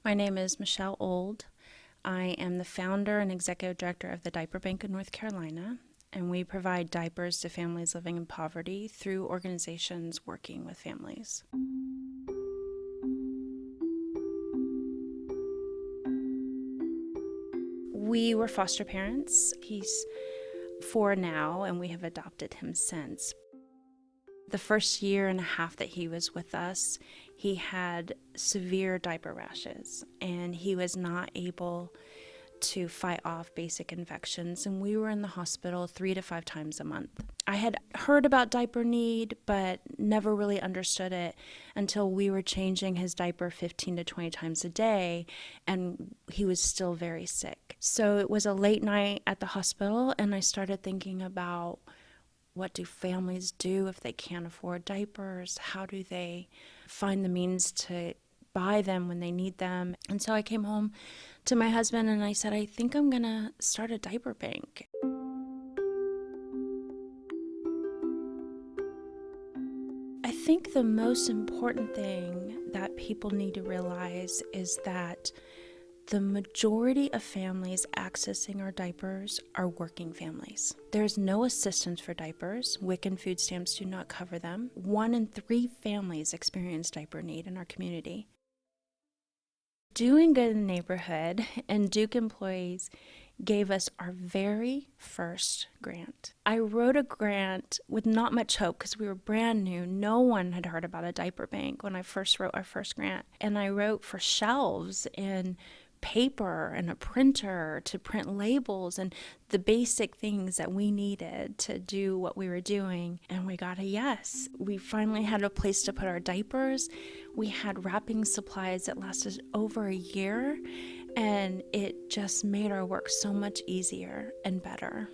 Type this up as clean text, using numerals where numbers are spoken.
My name is Michelle Old. I am the founder and executive director of the Diaper Bank in North Carolina, and we provide diapers to families living in poverty through organizations working with families. We were foster parents. He's 4 now, and we have adopted him since. The first year and a half that he was with us, he had severe diaper rashes, and he was not able to fight off basic infections, and we were in the hospital 3 to 5 times a month. I had heard about diaper need, but never really understood it until we were changing his diaper 15 to 20 times a day, and he was still very sick. So it was a late night at the hospital, and I started thinking about, what do families do if they can't afford diapers? How do they find the means to buy them when they need them? And so I came home to my husband and I said, I think I'm going to start a diaper bank. I think the most important thing that people need to realize is that the majority of families accessing our diapers are working families. There's no assistance for diapers. WIC and food stamps do not cover them. 1 in 3 families experience diaper need in our community. Doing Good in the Neighborhood and Duke employees gave us our very first grant. I wrote a grant with not much hope because we were brand new. No one had heard about a diaper bank when I first wrote our first grant. And I wrote for shelves and paper and a printer to print labels and the basic things that we needed to do what we were doing, and we got a yes. We finally had a place to put our diapers. We had wrapping supplies that lasted over a year, and it just made our work so much easier and better.